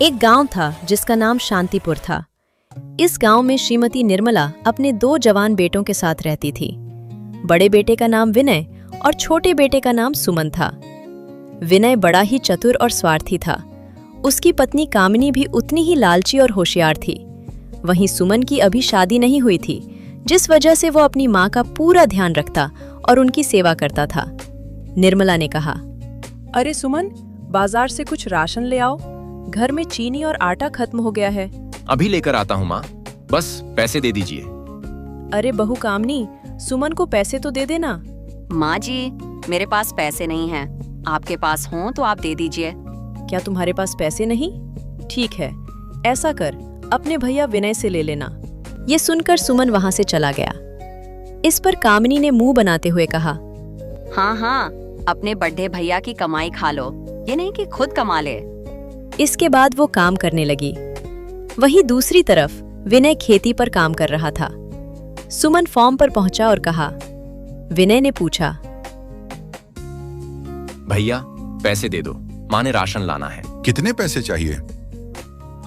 एक गांव था जिसका नाम शांतिपुर था। इस गांव में श्रीमती निर्मला अपने 2 जवान बेटों के साथ रहती थी। बड़े बेटे का नाम विनय और छोटे बेटे का नाम सुमन था। विनय बड़ा ही चतुर और स्वार्थी था। उसकी पत्नी कामिनी भी उतनी ही लालची और होशियार थी। वहीं सुमन की अभी शादी नहीं हुई थी, जिस वजह से वो अपनी माँ का पूरा ध्यान रखता और उनकी सेवा करता था। निर्मला ने कहा, अरे सुमन, बाजार से कुछ राशन ले आओ। घर में चीनी और आटा खत्म हो गया है। अभी लेकर आता हूँ माँ, बस पैसे दे दीजिए। अरे बहू कामनी, सुमन को पैसे तो दे देना। माँ जी, मेरे पास पैसे नहीं हैं। आपके पास हों तो आप दे दीजिए। क्या तुम्हारे पास पैसे नहीं? ठीक है, ऐसा कर, अपने भैया विनय से ले लेना। ये सुनकर सुमन वहां से चला गया। इस पर कामिनी ने मुंह बनाते हुए कहा, हाँ हाँ, अपने बड़े भैया की कमाई खा लो, ये नहीं कि खुद कमा ले। इसके बाद वो काम करने लगी। वहीं दूसरी तरफ विनय खेती पर काम कर रहा था। सुमन फॉर्म पर पहुंचा और कहा। विनय ने पूछा, भैया पैसे दे दो, माँ ने राशन लाना है। कितने पैसे चाहिए?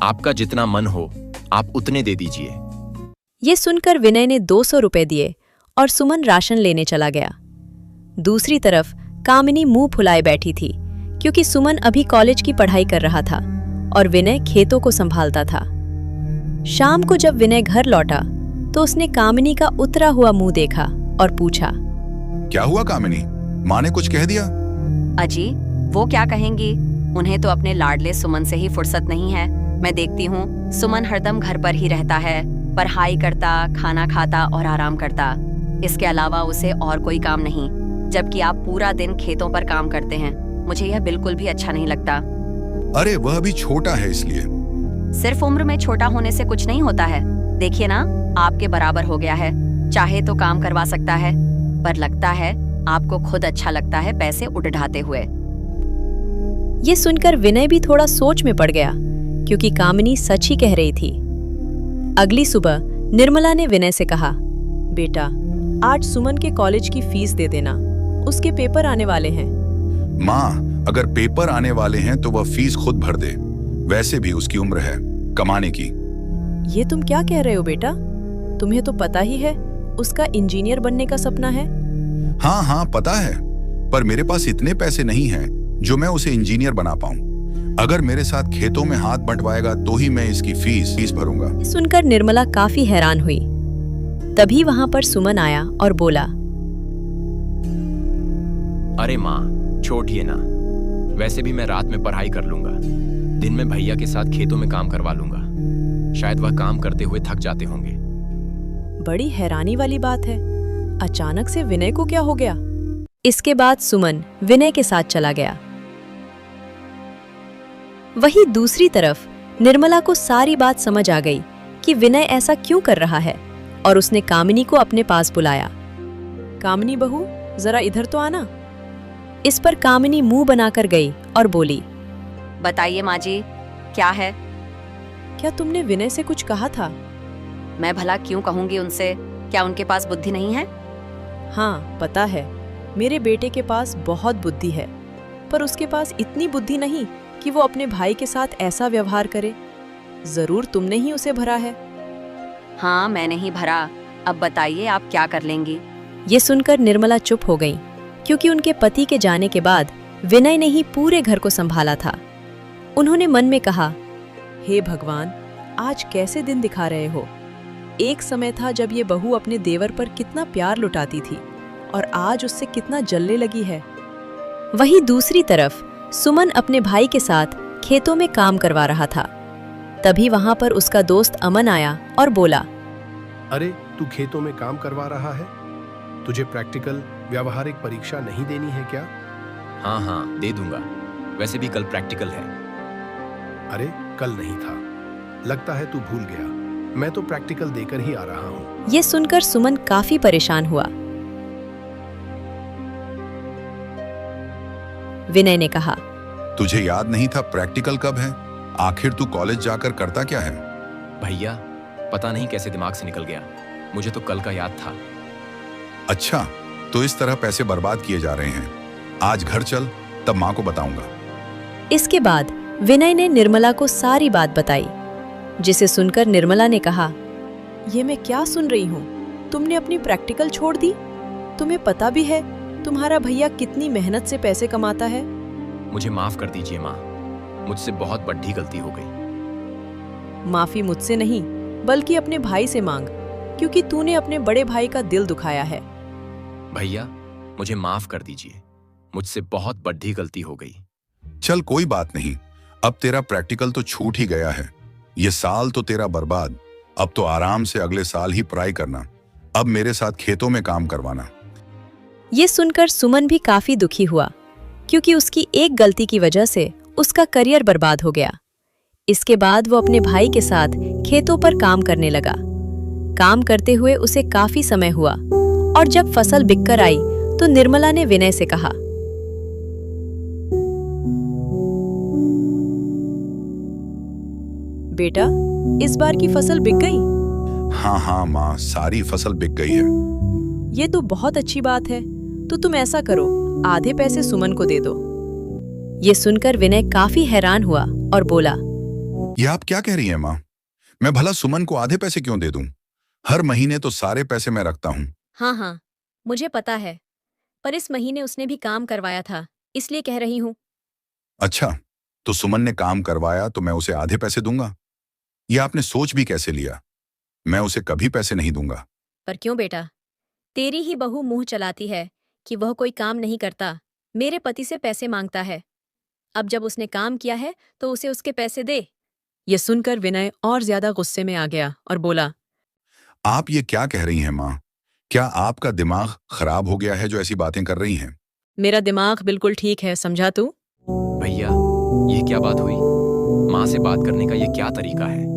आपका जितना मन हो आप उतने दे दीजिए। ये सुनकर विनय ने 200 रुपए दिए और सुमन राशन लेने चला गया। दूसरी तरफ कामिनी मुंह फुलाए बैठी थी, क्योंकि सुमन अभी कॉलेज की पढ़ाई कर रहा था और विनय खेतों को संभालता था। शाम को जब विनय घर लौटा तो उसने कामिनी का उतरा हुआ मुंह देखा और पूछा, क्या हुआ कामिनी, माँ ने कुछ कह दिया? अजी, वो क्या कहेंगी? उन्हें तो अपने लाडले सुमन से ही फुर्सत नहीं है। मैं देखती हूँ सुमन हरदम घर पर ही रहता है, पढ़ाई करता, खाना खाता और आराम करता। इसके अलावा उसे और कोई काम नहीं, जबकि आप पूरा दिन खेतों पर काम करते हैं। मुझे यह बिल्कुल भी अच्छा नहीं लगता। अरे वह अभी छोटा है इसलिए। सिर्फ उम्र में छोटा होने से कुछ नहीं होता है। देखिए ना, आपके बराबर हो गया है, चाहे तो काम करवा सकता है। पर लगता है आपको खुद अच्छा लगता है पैसे उड़ाते हुए। ये सुनकर विनय भी थोड़ा सोच में पड़ गया, क्योंकि कामिनी सच ही कह रही थी। अगली सुबह निर्मला ने विनय से कहा, बेटा, आज सुमन के कॉलेज की फीस दे देना, उसके पेपर आने वाले हैं। माँ, अगर पेपर आने वाले हैं तो वह फीस खुद भर दे। वैसे भी उसकी उम्र है कमाने की। ये तुम क्या कह रहे हो बेटा? तुम्हें तो पता ही है उसका इंजीनियर बनने का सपना है। हाँ हाँ पता है, पर मेरे पास इतने पैसे नहीं हैं जो मैं उसे इंजीनियर बना पाऊं। अगर मेरे साथ खेतों में हाथ बंटवाएगा तो ही मैं इसकी फीस भरूंगा। सुनकर निर्मला काफी हैरान हुई। तभी वहां पर सुमन आया और बोला, अरे माँ, छोड़िए ना, वैसे भी मैं रात में पढ़ाई कर लूंगा, दिन में भैया के साथ खेतों में काम करवा लूंगा। शायद वह काम करते हुए थक जाते होंगे। बड़ी हैरानी वाली बात है, अचानक से विनय को क्या हो गया? इसके बाद सुमन विनय के साथ चला गया। वहीं दूसरी तरफ निर्मला को सारी बात समझ आ गई कि विनय ऐसा क्यों कर रहा है, और उसने कामिनी को अपने पास बुलाया। कामिनी बहू, जरा इधर तो आना। इस पर कामिनी मुंह बनाकर गई और बोली, बताइए माँ जी, क्या है? क्या तुमने विनय से कुछ कहा था? मैं भला क्यों कहूंगी उनसे? क्या उनके पास बुद्धि नहीं है? हाँ पता है, मेरे बेटे के पास बहुत बुद्धि है, पर उसके पास इतनी बुद्धि नहीं कि वो अपने भाई के साथ ऐसा व्यवहार करे। जरूर तुमने ही उसे भरा है। हाँ, मैंने ही भरा। अब बताइए आप क्या कर लेंगी? ये सुनकर निर्मला चुप हो गई, क्योंकि उनके पति के जाने के बाद विनय ने ही पूरे घर को संभाला था। उन्होंने मन में कहा, हे भगवान, आज कैसे दिन दिखा रहे हो। एक समय था जब ये बहू अपने देवर पर कितना प्यार लुटाती थी, और आज उससे कितना जलने लगी है। वहीं दूसरी तरफ सुमन अपने भाई के साथ खेतों में काम करवा रहा था। तभी वहां पर उसका दोस्त अमन आया और बोला, अरे तू खेतों में काम करवा रहा है? तुझे प्रैक्टिकल व्यावहारिक परीक्षा नहीं देनी है क्या? हाँ हाँ दे दूंगा, वैसे भी कल प्रैक्टिकल है। अरे कल नहीं था, लगता है तू भूल गया। मैं तो प्रैक्टिकल देकर ही आ रहा हूँ। ये सुनकर सुमन काफी परेशान हुआ। विनय ने कहा, तुझे याद नहीं था प्रैक्टिकल कब है? आखिर तू कॉलेज जाकर करता क्या है? भैया पता नहीं कैसे दिमाग से निकल गया, मुझे तो कल का याद था। अच्छा, तो इस तरह पैसे बर्बाद किए जा रहे हैं। आज घर चल, तब माँ को बताऊंगा। इसके बाद विनय ने निर्मला को सारी बात बताई, जिसे सुनकर निर्मला ने कहा, ये मैं क्या सुन रही हूँ? तुमने अपनी प्रैक्टिकल छोड़ दी? तुम्हें पता भी है तुम्हारा भैया कितनी मेहनत से पैसे कमाता है? मुझे माफ कर दीजिए माँ, मुझसे बहुत बड़ी गलती हो गई। माफी मुझसे नहीं, बल्कि अपने भाई से मांग, क्योंकि तूने अपने बड़े भाई का दिल दुखाया है। भैया मुझे माफ कर दीजिए, मुझसे बहुत बड़ी गलती हो गई। चल कोई बात नहीं, अब तेरा प्रैक्टिकल तो छूट ही गया है। ये साल तो तेरा बर्बाद, अब तो आराम से अगले साल ही पढ़ाई करना। अब मेरे साथ खेतों में काम करवाना। ये सुनकर सुमन भी काफी दुखी हुआ, क्योंकि उसकी एक गलती की वजह से उसका करियर बर्बाद हो गया। इसके बाद वो अपने भाई के साथ खेतों पर काम करने लगा। काम करते हुए उसे काफी समय हुआ, और जब फसल बिककर आई तो निर्मला ने विनय से कहा, बेटा, इस बार की फसल बिक गई? हाँ हाँ माँ, सारी फसल बिक गई है। ये तो बहुत अच्छी बात है। तो तुम ऐसा करो, आधे पैसे सुमन को दे दो। ये सुनकर विनय काफी हैरान हुआ और बोला, ये आप क्या कह रही हैं माँ? मैं भला सुमन को आधे पैसे क्यों दे दूं? हर महीने तो सारे पैसे मैं रखता हूँ। हाँ हाँ, मुझे पता है, पर इस महीने उसने भी काम करवाया था, इसलिए कह रही हूँ। अच्छा, तो सुमन ने काम करवाया तो मैं उसे आधे पैसे दूंगा? ये आपने सोच भी कैसे लिया? मैं उसे कभी पैसे नहीं दूंगा। पर क्यों बेटा? तेरी ही बहू मुंह चलाती है कि वह कोई काम नहीं करता, मेरे पति से पैसे मांगता है। अब जब उसने काम किया है तो उसे उसके पैसे दे। ये सुनकर विनय और ज्यादा गुस्से में आ गया और बोला, आप ये क्या कह रही हैं माँ? क्या आपका दिमाग खराब हो गया है जो ऐसी बातें कर रही हैं? मेरा दिमाग बिल्कुल ठीक है, समझा तू? भैया ये क्या बात हुई? माँ से बात करने का ये क्या तरीका है?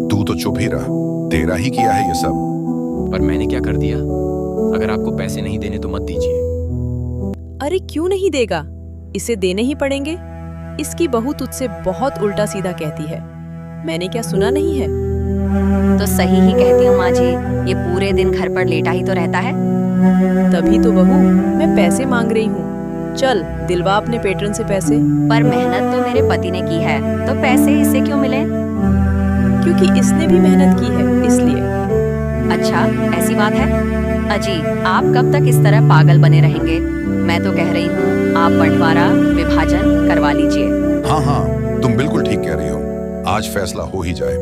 तू तो चुप ही रहा, तेरा ही किया है ये सब। पर मैंने क्या कर दिया? अगर आपको पैसे नहीं देने तो मत दीजिए। अरे क्यों नहीं देगा? इसे देने ही पड़ेंगे। इसकी बहू तुझसे बहुत उल्टा सीधा कहती है, मैंने क्या सुना नहीं है? तो सही ही कहती हूँ माँ जी, ये पूरे दिन घर पर लेटा ही तो रहता है। तभी तो बहू मैं पैसे मांग रही हूँ। चल दिलवा अपने पेट्रन से पैसे। पर मेहनत तो मेरे पति ने की है, तो पैसे इसे क्यों मिले? क्योंकि इसने भी मेहनत की है, इसलिए। अच्छा ऐसी बात है? अजी, आप कब तक इस तरह पागल बने रहेंगे? मैं तो कह रही हूँ आप बंटवारा विभाजन करवा लीजिए। हाँ हाँ, तुम बिल्कुल ठीक कह रही हो। आज फैसला हो ही जाए।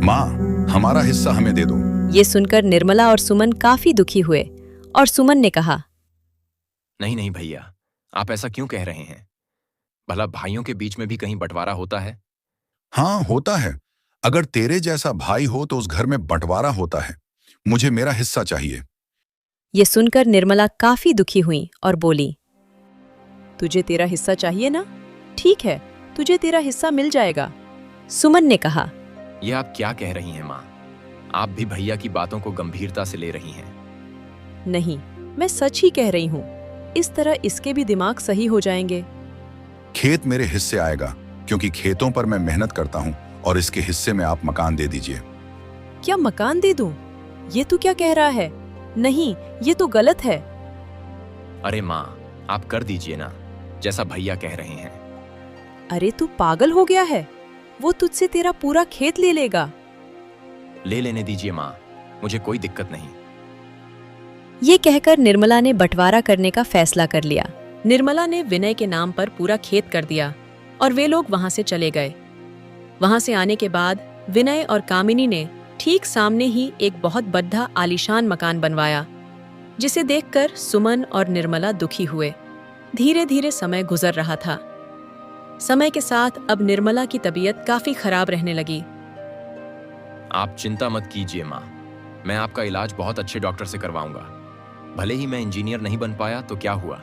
माँ, हमारा हिस्सा हमें दे दो। ये सुनकर निर्मला और सुमन काफी दुखी हुए, और सुमन ने कहा, नहीं नहीं भैया, आप ऐसा क्यों कह रहे हैं? भला भाइयों के बीच में भी कहीं बंटवारा होता है? हाँ होता है। अगर तेरे जैसा भाई हो तो उस घर में बंटवारा होता है। मुझे मेरा हिस्सा चाहिए। ये सुनकर निर्मला काफी दुखी हुई और बोली, तुझे तेरा हिस्सा चाहिए ना? ठीक है, तुझे तेरा हिस्सा मिल जाएगा। सुमन ने कहा, ये आप क्या कह रही हैं माँ? आप भी भैया की बातों को गंभीरता से ले रही हैं। नहीं, मैं सच ही कह रही हूँ। इस तरह इसके भी दिमाग सही हो जाएंगे। खेत मेरे हिस्से आएगा, क्योंकि खेतों पर मैं मेहनत करता हूँ, और इसके हिस्से में आप मकान दे दीजिए। क्या मकान दे दूं? ये तू क्या कह रहा है? नहीं, ये तो गलत है। अरे माँ, आप कर दीजिए ना, जैसा भैया कह रहे हैं। अरे तू पागल हो गया है? वो तुझसे तेरा पूरा खेत ले लेगा। ले लेने दीजिए माँ, मुझे कोई दिक्कत नहीं। ये कहकर निर्मला ने बंटवारा करने का फैसला कर लिया। निर्मला ने विनय के नाम पर पूरा खेत कर दिया, और वे लोग वहां से चले गए। वहां से आने के बाद विनय और कामिनी ने ठीक सामने ही एक बहुत बड़ा आलीशान मकान बनवाया, जिसे देखकर सुमन और निर्मला दुखी हुए। धीरे धीरे समय गुजर रहा था। समय के साथ अब निर्मला की तबीयत काफी खराब रहने लगी। आप चिंता मत कीजिए माँ, मैं आपका इलाज बहुत अच्छे डॉक्टर से करवाऊंगा। भले ही मैं इंजीनियर नहीं बन पाया तो क्या हुआ?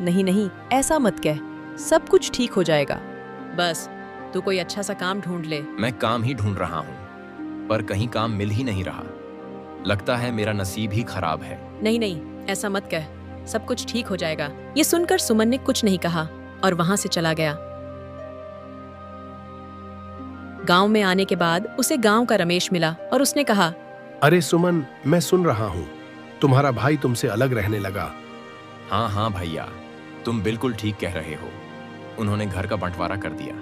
नहीं नहीं, ऐसा मत कह, सब कुछ ठीक हो जाएगा। बस तू कोई अच्छा सा काम ढूंढ ले। मैं काम ही ढूंढ रहा हूँ, पर कहीं काम मिल ही नहीं रहा। लगता है मेरा नसीब ही खराब है। नहीं नहीं, ऐसा मत कह, सब कुछ ठीक हो जाएगा। ये सुनकर सुमन ने कुछ नहीं कहा और वहां से चला गया। गांव में आने के बाद उसे गांव का रमेश मिला और उसने कहा, अरे सुमन, मैं सुन रहा हूँ तुम्हारा भाई तुमसे अलग रहने लगा। हाँ हाँ भैया, तुम बिल्कुल ठीक कह रहे हो। उन्होंने घर का बंटवारा कर दिया।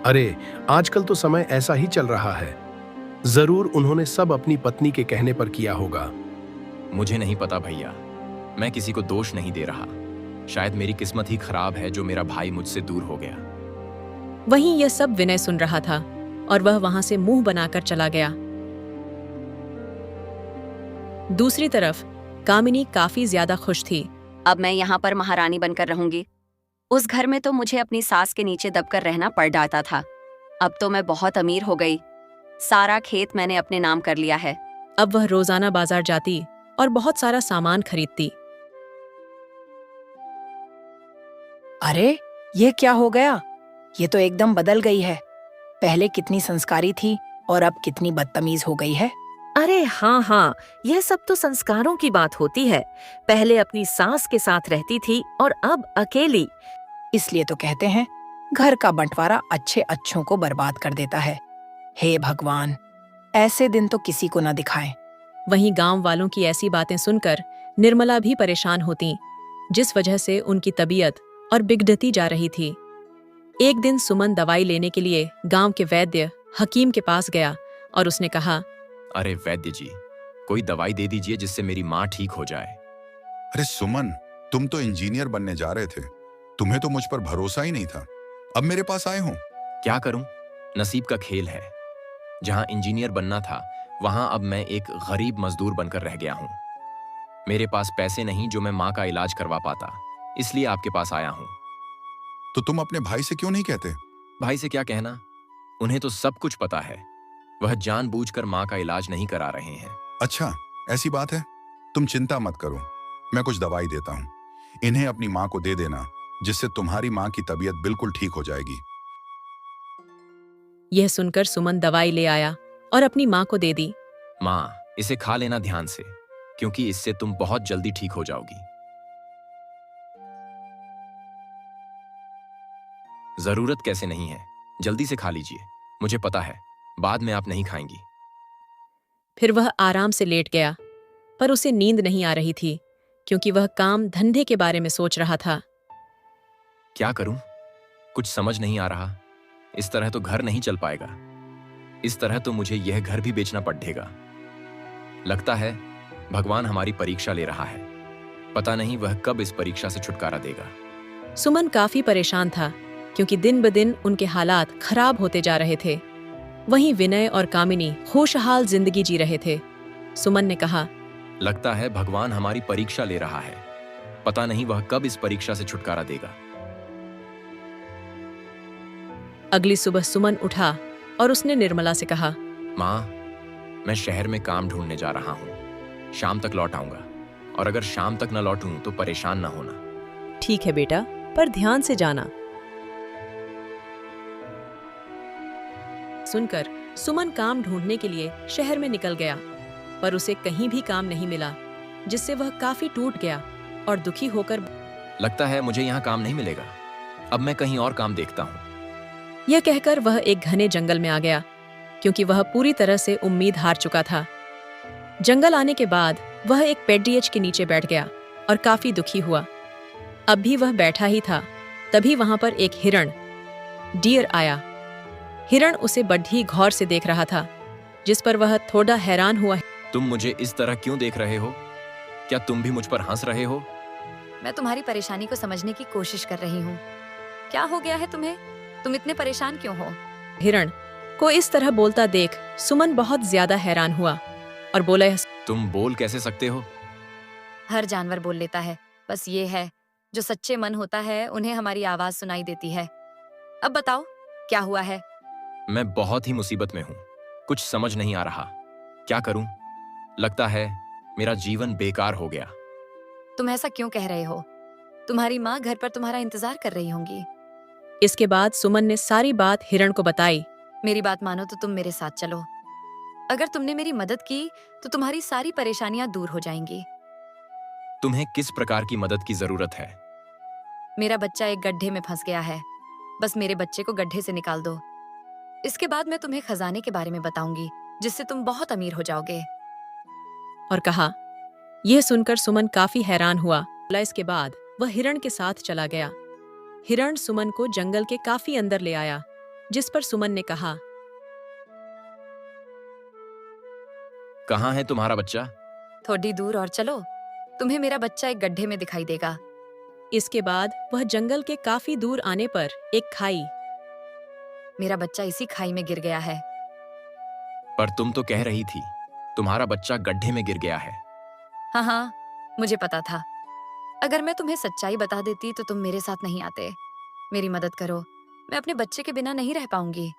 अरे, आजकल तो समय ऐसा ही चल रहा है। जरूर उन्होंने सब अपनी पत्नी के कहने पर किया होगा। मुझे नहीं पता भैया, मैं किसी को दोष नहीं दे रहा। शायद मेरी किस्मत ही खराब है जो मेरा भाई मुझसे दूर हो गया। वहीं यह सब विनय सुन रहा था और वह वहां से मुंह बनाकर चला गया। दूसरी तरफ कामिनी काफी ज्यादा खुश थी। अब मैं यहाँ पर महारानी बनकर रहूंगी। उस घर में तो मुझे अपनी सास के नीचे दबकर रहना पड़ जाता था। अब तो मैं बहुत अमीर हो गई। सारा खेत मैंने अपने नाम कर लिया है। अब वह रोजाना बाजार जाती और बहुत सारा सामान खरीदती। अरे, ये क्या हो गया? ये तो एकदम बदल गई है। पहले कितनी संस्कारी थी और अब कितनी बदतमीज हो गई है। अरे हाँ, यह सब तो संस्कारों की बात होती है। पहले अपनी सास के साथ रहती थी और अब अकेली। इसलिए तो कहते हैं, घर का बंटवारा अच्छे अच्छों को बर्बाद कर देता है। हे भगवान, ऐसे दिन तो किसी को न दिखाएं। वहीं गांव वालों की ऐसी बातें सुनकर निर्मला भी परेशान होती, जिस वजह से उनकी तबीयत और बिगड़ती जा रही थी। एक दिन सुमन दवाई लेने के लिए गांव के वैद्य हकीम के पास गया और उसने कहा, अरे वैद्य जी, कोई दवाई दे दीजिए जिससे मेरी माँ ठीक हो जाए। अरे सुमन, तुम तो इंजीनियर बनने जा रहे थे। तुम्हें तो मुझ पर भरोसा ही नहीं था। अब मेरे पास आए हो। क्या करूं, नसीब का खेल है। जहां इंजीनियर बनना था वहां अब मैं एक गरीब मजदूर बनकर रह गया हूं। मेरे पास पैसे नहीं जो मैं माँ का इलाज करवा पाता, इसलिए आपके पास आया हूं। तो तुम अपने भाई से क्यों नहीं कहते? भाई से क्या कहना, उन्हें तो सब कुछ पता है। वह जानबूझकर माँ का इलाज नहीं करा रहे हैं। अच्छा, ऐसी बात है। तुम चिंता मत करो, मैं कुछ दवाई देता हूँ। इन्हें अपनी माँ को दे देना, जिससे तुम्हारी माँ की तबीयत बिल्कुल ठीक हो जाएगी। यह सुनकर सुमन दवाई ले आया और अपनी माँ को दे दी। माँ, इसे खा लेना ध्यान से, क्योंकि इससे तुम बहुत जल्दी ठीक हो जाओगी। जरूरत कैसे नहीं है, जल्दी से खा लीजिए। मुझे पता है बाद में आप नहीं खाएंगी। फिर वह आराम से लेट गया, पर उसे नींद नहीं आ रही थी, क्योंकि वह काम धंधे के बारे में सोच रहा था। क्या करूं, कुछ समझ नहीं आ रहा। इस तरह तो घर नहीं चल पाएगा। इस तरह तो मुझे यह घर भी बेचना पड़ेगा। लगता है भगवान हमारी परीक्षा ले रहा है। पता नहीं वह कब इस परीक्षा से छुटकारा देगा। सुमन काफी परेशान था, क्योंकि दिन ब दिन उनके हालात खराब होते जा रहे थे। वहीं विनय और कामिनी खुशहाल जिंदगी जी रहे थे। सुमन ने कहा, लगता है भगवान हमारी परीक्षा ले रहा है। पता नहीं वह कब इस परीक्षा से छुटकारा देगा। अगली सुबह सुमन उठा और उसने निर्मला से कहा, माँ, मैं शहर में काम ढूंढने जा रहा हूँ। शाम तक लौट आऊंगा, और अगर शाम तक न लौटूं तो परेशान न होना। ठीक है बेटा, पर ध्यान से जाना। सुनकर सुमन काम ढूंढने के लिए शहर में निकल गया, पर उसे कहीं भी काम नहीं मिला, जिससे वह काफी टूट गया और दुखी होकर, लगता है मुझे यहाँ काम नहीं मिलेगा। अब मैं कहीं और काम देखता हूँ। यह कहकर वह एक घने जंगल में आ गया, क्योंकि वह पूरी तरह से उम्मीद हार चुका था। जंगल आने के बाद वह एक पेड़ियच के नीचे बैठ गया और काफी दुखी हुआ। अब भी वह बैठा ही था, तभी वहां पर एक हिरण, डियर आया। हिरण उसे बड़ी गौर से देख रहा था, जिस पर वह थोड़ा हैरान हुआ। तुम मुझे इस तरह क्यों देख रहे हो? क्या तुम भी मुझ पर हंस रहे हो? मैं तुम्हारी परेशानी को समझने की कोशिश कर रही हूँ। क्या हो गया है तुम्हें? तुम इतने परेशान क्यों हो? हिरण को इस तरह बोलता देख सुमन बहुत ज्यादा हैरान हुआ और बोला, तुम बोल कैसे सकते हो? हर जानवर बोल लेता है, बस ये है जो सच्चे मन होता है उन्हें हमारी आवाज सुनाई देती है। अब बताओ क्या हुआ है? मैं बहुत ही मुसीबत में हूँ, कुछ समझ नहीं आ रहा। क्या करूं? लगता है मेरा जीवन बेकार हो गया। तुम ऐसा क्यों कह रहे हो? तुम्हारी माँ घर पर तुम्हारा इंतजार कर रही होंगी। इसके बाद सुमन ने सारी बात हिरण को बताई। मेरी बात मानो तो तुम मेरे साथ चलो। अगर तुमने मेरी मदद की तो तुम्हारी सारी परेशानियां दूर हो जाएंगी। तुम्हें किस प्रकार की मदद की जरूरत है? मेरा बच्चा एक गड्ढे में फंस गया है, बस मेरे बच्चे को गड्ढे से निकाल दो। इसके बाद मैं तुम्हें खजाने के बारे में बताऊंगी, जिससे तुम बहुत अमीर हो जाओगे। और कहा। यह सुनकर सुमन काफी हैरान हुआ। इसके बाद वह हिरण के साथ चला गया। हिरण सुमन को जंगल के काफी अंदर ले आया, जिस पर सुमन ने कहा, कहाँ है तुम्हारा बच्चा? थोड़ी दूर और चलो, तुम्हें मेरा बच्चा एक गड्ढे में दिखाई देगा। इसके बाद वह जंगल के काफी दूर आने पर एक खाई। मेरा बच्चा इसी खाई में गिर गया है। पर तुम तो कह रही थी तुम्हारा बच्चा गड्ढे में गिर गया है। हाँ, मुझे पता था। अगर मैं तुम्हें सच्चाई बता देती तो तुम मेरे साथ नहीं आते। मेरी मदद करो, मैं अपने बच्चे के बिना नहीं रह पाऊंगी।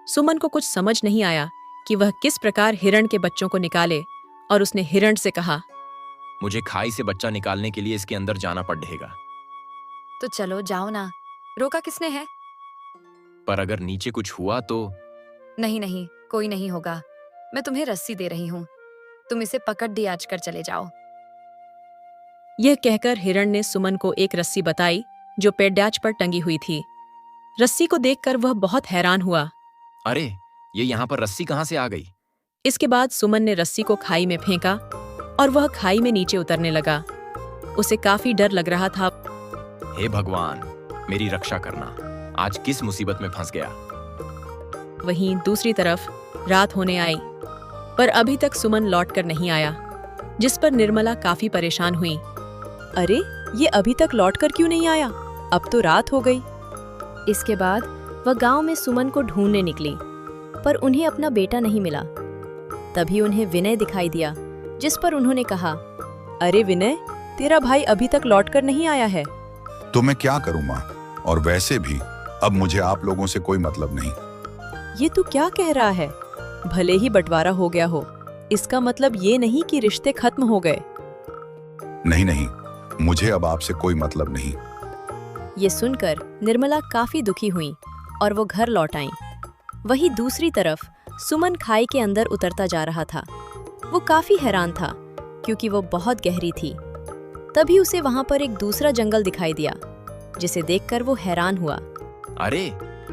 सुमन को कुछ समझ नहीं आया कि वह किस प्रकार हिरण के बच्चों को निकाले, और उसने हिरण से कहा, मुझे खाई से बच्चा निकालने के लिए इसके अंदर जाना पड़ेगा। तो चलो जाओ ना, रोका किसने है? पर अगर नीचे कुछ हुआ तो? नहीं, कोई नहीं होगा। मैं तुम्हें रस्सी दे रही हूँ, तुम इसे पकड़ दियाज कर चले जाओ। यह कहकर हिरण ने सुमन को एक रस्सी बताई जो पेड्याच पर टंगी हुई थी। रस्सी को देखकर वह बहुत हैरान हुआ। अरे, ये यहाँ पर रस्सी कहाँ से आ गई? इसके बाद सुमन ने रस्सी को खाई में फेंका और वह खाई में नीचे उतरने लगा। उसे काफी डर लग रहा था। हे भगवान, मेरी रक्षा करना, आज किस मुसीबत में फंस गया। वहीं दूसरी तरफ रात होने आई, पर अभी तक सुमन लौटकर नहीं आया, जिस पर निर्मला काफी परेशान हुई। अरे, ये अभी तक लौटकर क्यों नहीं आया? अब तो रात हो गई। इसके बाद वह गांव में सुमन को ढूंढने निकली, पर उन्हें अपना बेटा नहीं मिला। तभी उन्हें विनय दिखाई दिया, जिस पर उन्होंने कहा, अरे विनय, तेरा भाई अभी तक लौटकर नहीं आया है। तो मैं क्या करूं माँ? और वैसे भी अब मुझे आप लोगों से कोई मतलब नहीं। ये तू क्या कह रहा है? भले ही बंटवारा हो गया हो, इसका मतलब ये नहीं कि रिश्ते खत्म हो गए। नहीं, मुझे अब आपसे कोई मतलब नहीं। ये सुनकर निर्मला काफी दुखी हुई और वो घर लौट आईं। वहीं दूसरी तरफ सुमन खाई के अंदर उतरता जा रहा था। वो काफी हैरान था क्योंकि वो बहुत गहरी थी। तभी उसे वहां पर एक दूसरा जंगल दिखाई दिया, जिसे देखकर वो हैरान हुआ। अरे,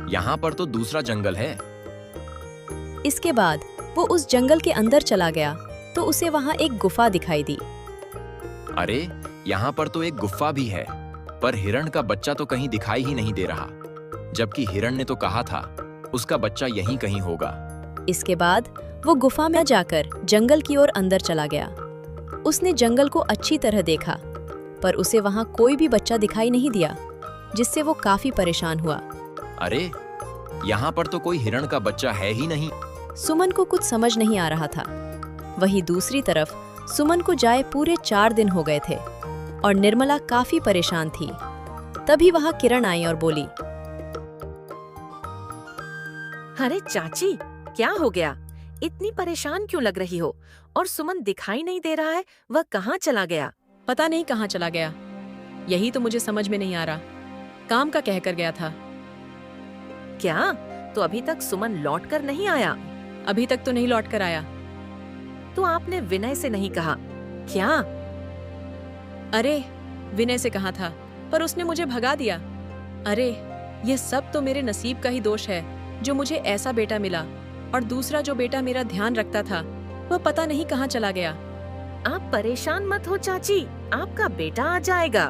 यहाँ पर तो दूसरा जंगल है। इसके बाद वो उस जंगल के अंदर चला गया तो उसे वहां एक गुफा दिखाई दी। अरे, यहाँ पर तो एक गुफा भी है, पर हिरण का बच्चा तो कहीं दिखाई ही नहीं दे रहा, जबकि हिरण ने तो कहा था उसका बच्चा यहीं कहीं होगा। इसके बाद वो गुफा में जाकर जंगल की ओर अंदर चला गया। उसने जंगल को अच्छी तरह देखा, पर उसे वहां कोई भी बच्चा दिखाई नहीं दिया, जिससे वो काफी परेशान हुआ। अरे, यहाँ पर तो कोई हिरण का बच्चा है ही नहीं। सुमन को कुछ समझ नहीं आ रहा था। वहीं दूसरी तरफ सुमन को जाए पूरे 4 दिन हो गए थे और निर्मला काफी परेशान थी। तभी वहां किरण आई और बोली, अरे चाची, क्या हो गया? इतनी परेशान क्यों लग रही हो? और सुमन दिखाई नहीं दे रहा है, वह कहाँ चला गया? पता नहीं कहाँ चला गया, यही तो मुझे समझ में नहीं आ रहा। काम का कहकर गया था। क्या? तो अभी तक सुमन लौट कर नहीं आया? अभी तक तो नहीं लौट कर आया। तो आपने विनय से नहीं कहा क्या? अरे, विनय से कहा था, पर उसने मुझे भगा दिया। अरे, यह सब तो मेरे नसीब का ही दोष है जो मुझे ऐसा बेटा मिला, और दूसरा जो बेटा मेरा ध्यान रखता था वह पता नहीं कहाँ चला गया। आप परेशान मत हो चाची, आपका बेटा आ जाएगा।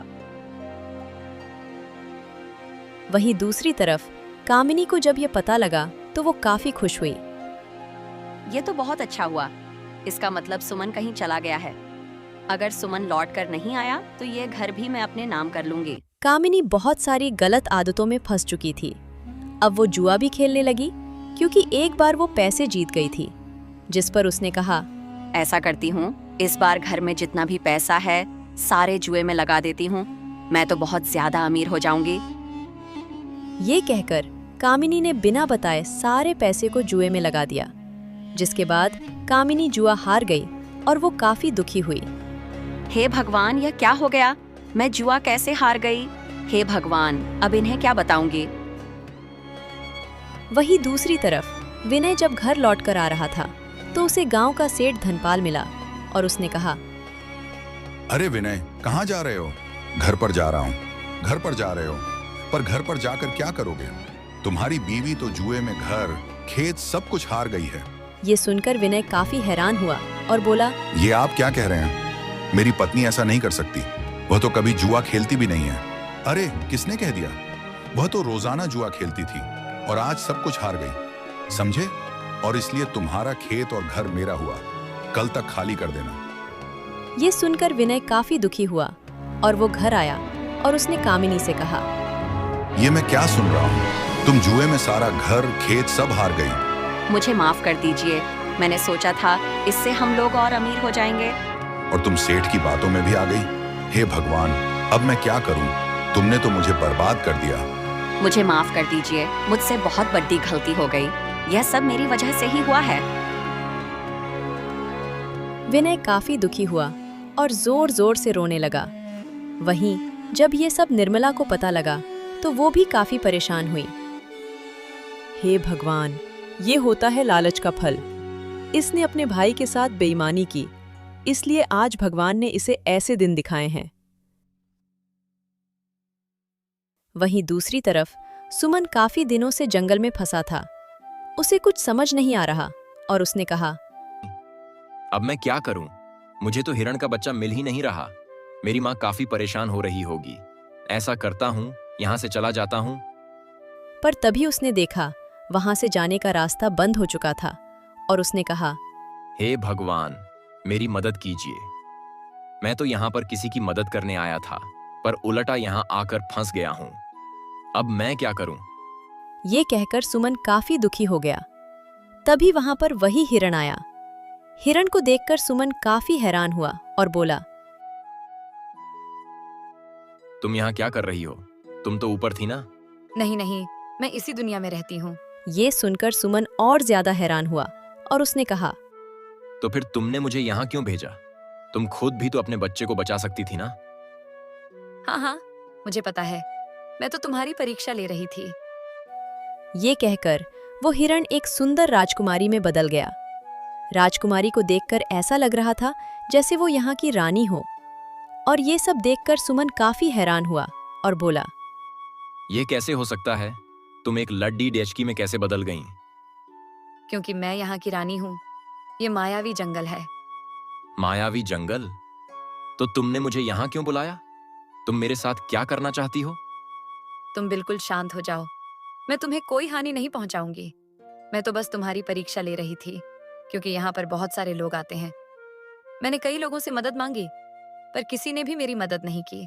वहीं दूसरी तरफ कामिनी को जब ये पता लगा तो वो काफी खुश हुई। ये तो बहुत अच्छा हुआ, इसका मतलब सुमन कहीं चला गया है। अगर सुमन लौट कर नहीं आया तो ये घर भी मैं अपने नाम कर लूंगी। कामिनी बहुत सारी गलत आदतों में फंस चुकी थी। अब वो जुआ भी खेलने लगी, क्योंकि एक बार वो पैसे जीत गई थी, जिस पर उसने कहा, ऐसा करती हूँ, इस बार घर में जितना भी पैसा है सारे जुए में लगा देती हूँ, मैं तो बहुत ज्यादा अमीर हो जाऊंगी। ये कहकर कामिनी ने बिना बताए सारे पैसे को जुए में लगा दिया, जिसके बाद कामिनी जुआ हार गई और वो काफी दुखी हुई। हे भगवान, यह क्या हो गया? मैं जुआ कैसे हार गई? हे भगवान, अब इन्हें क्या बताऊंगी? वहीं दूसरी तरफ विनय जब घर लौटकर आ रहा था तो उसे गांव का सेठ धनपाल मिला और उसने कहा, अरे विनय, कहाँ जा रहे हो? घर पर जा रहा हूँ। घर पर जा रहे हो, पर घर पर जाकर क्या करोगे? तुम्हारी बीवी तो जुए में घर, खेत सब कुछ हार गई है। ये सुनकर विनय काफी हैरान हुआ और बोला, ये आप क्या कह रहे हैं? मेरी पत्नी ऐसा नहीं कर सकती, वह तो कभी जुआ खेलती भी नहीं है। अरे, किसने कह दिया? वह तो रोजाना जुआ खेलती थी और आज सब कुछ हार गई, समझे? और इसलिए तुम्हारा खेत और घर मेरा हुआ, कल तक खाली कर देना। ये सुनकर विनय काफी दुखी हुआ और वो घर आया और उसने कामिनी से कहा, ये मैं क्या सुन रहा हूँ? तुम जुए में सारा घर खेत सब हार गई। मुझे माफ कर दीजिए, मैंने सोचा था इससे हम लोग और अमीर हो जाएंगे। और तुम सेठ की बातों में भी आ गई। हे भगवान, अब मैं क्या करूं? तुमने तो मुझे बर्बाद कर दिया। मुझे माफ कर दीजिए, मुझसे बहुत बड़ी गलती हो गई। यह सब मेरी वजह से ही हुआ है। विनय काफी दुखी हुआ और जोर जोर से रोने लगा। वहीं जब ये सब निर्मला को पता लगा तो वो भी काफी परेशान हुई। हे भगवान, ये होता है लालच का फल। इसने अपने भाई के साथ बेईमानी की, इसलिए आज भगवान ने इसे ऐसे दिन दिखाए हैं। वहीं दूसरी तरफ सुमन काफी दिनों से जंगल में फंसा था। उसे कुछ समझ नहीं आ रहा और उसने कहा, अब मैं क्या करूं? मुझे तो हिरण का बच्चा मिल ही नहीं रहा। मेरी माँ काफी परेशान हो रही होगी। ऐसा करता हूँ, यहाँ से चला जाता हूँ। पर तभी उसने देखा वहां से जाने का रास्ता बंद हो चुका था और उसने कहा, हे भगवान, मेरी मदद कीजिए। मैं तो यहाँ पर किसी की मदद करने आया था, पर उलटा यहाँ आकर फंस गया हूँ। अब मैं क्या करूं? ये कहकर सुमन काफी दुखी हो गया। तभी वहां पर वही हिरण आया। हिरण को देखकर सुमन काफी हैरान हुआ और बोला, तुम यहाँ क्या कर रही हो? तुम तो ऊपर थी ना? नहीं नहीं, मैं इसी दुनिया में रहती हूँ। ये सुनकर सुमन और ज्यादा हैरान हुआ और उसने कहा, तो फिर तुमने मुझे यहाँ क्यों भेजा? तुम खुद भी तो अपने बच्चे को बचा सकती थी ना? हाँ हाँ, मुझे पता है, मैं तो तुम्हारी परीक्षा ले रही थी। ये कहकर वो हिरण एक सुंदर राजकुमारी में बदल गया। राजकुमारी को देखकर ऐसा लग रहा था जैसे वो यहाँ की रानी हो। और ये सब देखकर सुमन काफी हैरान हुआ और बोला, ये कैसे हो सकता है? तुम एक लड्डी डेचकी में कैसे बदल गईं? क्योंकि मैं यहाँ की रानी हूँ। ये मायावी जंगल है। मायावी जंगल? तो तुमने मुझे यहाँ क्यों बुलाया? तुम मेरे साथ क्या करना चाहती हो? तुम बिल्कुल शांत हो जाओ, मैं तुम्हें कोई हानि नहीं पहुंचाऊंगी। मैं तो बस तुम्हारी परीक्षा ले रही थी, क्योंकि यहाँ पर बहुत सारे लोग आते हैं। मैंने कई लोगों से मदद मांगी, पर किसी ने भी मेरी मदद नहीं की।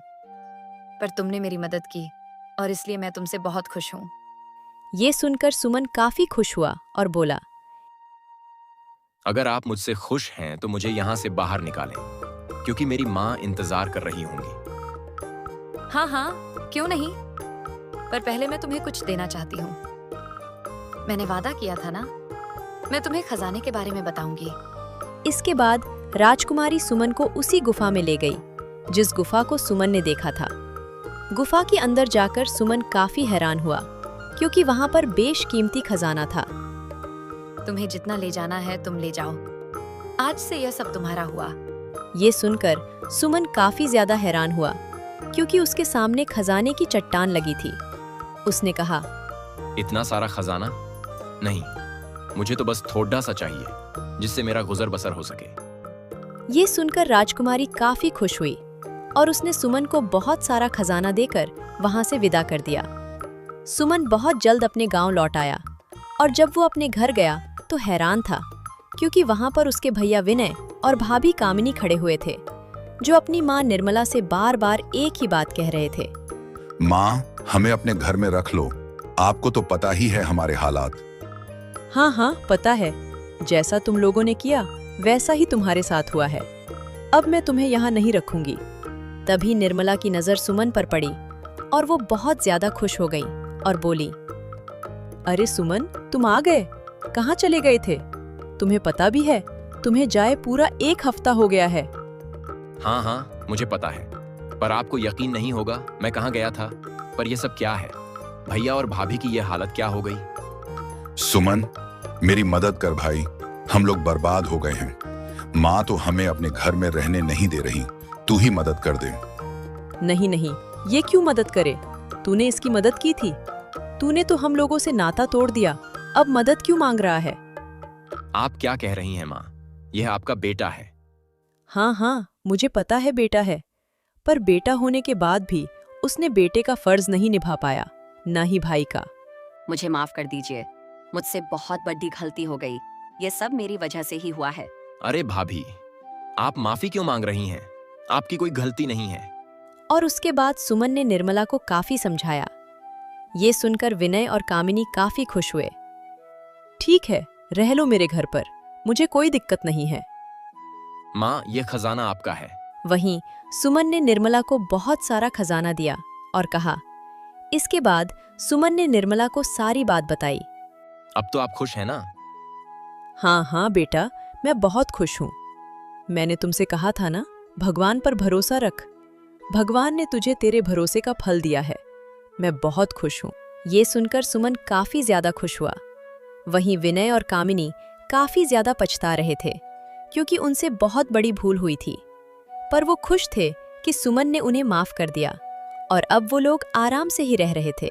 पर तुमने मेरी मदद की और इसलिए मैं तुमसे बहुत खुश हूँ। ये सुनकर सुमन काफी खुश हुआ और बोला, अगर आप मुझसे खुश हैं तो मुझे यहाँ से बाहर निकालें, क्योंकि मेरी माँ इंतजार कर रही होंगी। हाँ हाँ, क्यों नहीं, पर पहले मैं तुम्हें कुछ देना चाहती हूँ। मैंने वादा किया था ना, मैं तुम्हें खजाने के बारे में बताऊंगी। इसके बाद राजकुमारी सुमन को उसी गुफा में ले गई जिस गुफा को सुमन ने देखा था। गुफा के अंदर जाकर सुमन काफी हैरान हुआ, क्योंकि वहां पर बेशकीमती खजाना था। तुम्हें जितना ले जाना है तुम ले जाओ, आज से यह सब तुम्हारा हुआ। ये सुनकर सुमन काफी ज्यादा हैरान हुआ, क्योंकि उसके सामने खजाने की चट्टान लगी थी। उसने कहा, इतना सारा खजाना? नहीं, मुझे तो बस थोड़ा सा चाहिए जिससे मेरा गुजर बसर हो सके। ये सुनकर राजकुमारी काफी खुश हुई और उसने सुमन को बहुत सारा खजाना देकर वहां से विदा कर दिया। सुमन बहुत जल्द अपने गांव लौट आया और जब वो अपने घर गया तो हैरान था, क्योंकि वहां पर उसके भैया विनय और भाभी कामिनी खड़े हुए थे, जो अपनी माँ निर्मला से बार बार एक ही बात कह रहे थे। माँ, हमें अपने घर में रख लो। आपको तो पता ही है हमारे हालात। हाँ हाँ, पता है। जैसा तुम लोगों ने किया वैसा ही तुम्हारे साथ हुआ है। अब मैं तुम्हें यहाँ नहीं रखूंगी। तभी निर्मला की नजर सुमन पर पड़ी और वो बहुत ज्यादा खुश हो गई और बोली, अरे सुमन, तुम आ गए। कहाँ चले गए थे? तुम्हें पता भी है, तुम्हें जाए पूरा 1 हफ्ता हो गया है। हाँ हाँ, मुझे पता है, पर आपको यकीन नहीं होगा मैं कहाँ गया था। पर यह सब क्या है? भैया और भाभी की यह हालत क्या हो गई? सुमन, मेरी मदद कर भाई, हम लोग बर्बाद हो गए हैं। माँ तो हमें अपने घर में रहने नहीं दे रही, तू ही मदद कर दे। नहीं नहीं, ये क्यों मदद करे? तूने इसकी मदद की थी। तूने तो हम लोगों से नाता तोड़ दिया, अब मदद क्यों मांग रहा है? आप क्या कह रही हैं माँ? यह आपका बेटा है। हाँ हाँ, मुझे पता है बेटा है, पर बेटा होने के बाद भी उसने बेटे का फर्ज नहीं निभा पाया, न ही भाई का। मुझे माफ कर दीजिए, मुझसे बहुत बड़ी गलती हो गई। ये सब मेरी वजह से ही हुआ है। अरे भाभी, आप माफी क्यों मांग रही हैं? आपकी कोई गलती नहीं है। और उसके बाद सुमन ने निर्मला को काफी समझाया। ये सुनकर विनय और कामिनी काफी खुश हुए। ठीक है, रह लो मेरे घर पर, मुझे कोई दिक्कत नहीं है। माँ, ये खजाना आपका है। वहीं सुमन ने निर्मला को बहुत सारा खजाना दिया और कहा। इसके बाद सुमन ने निर्मला को सारी बात बताई। अब तो आप खुश हैं ना? हाँ हाँ बेटा, मैं बहुत खुश हूँ। मैंने तुमसे कहा था ना, भगवान पर भरोसा रख। भगवान ने तुझे तेरे भरोसे का फल दिया है। मैं बहुत खुश हूँ। ये सुनकर सुमन काफी ज्यादा खुश हुआ। वहीं विनय और कामिनी काफी ज्यादा पछता रहे थे, क्योंकि उनसे बहुत बड़ी भूल हुई थी। पर वो खुश थे कि सुमन ने उन्हें माफ कर दिया और अब वो लोग आराम से ही रह रहे थे।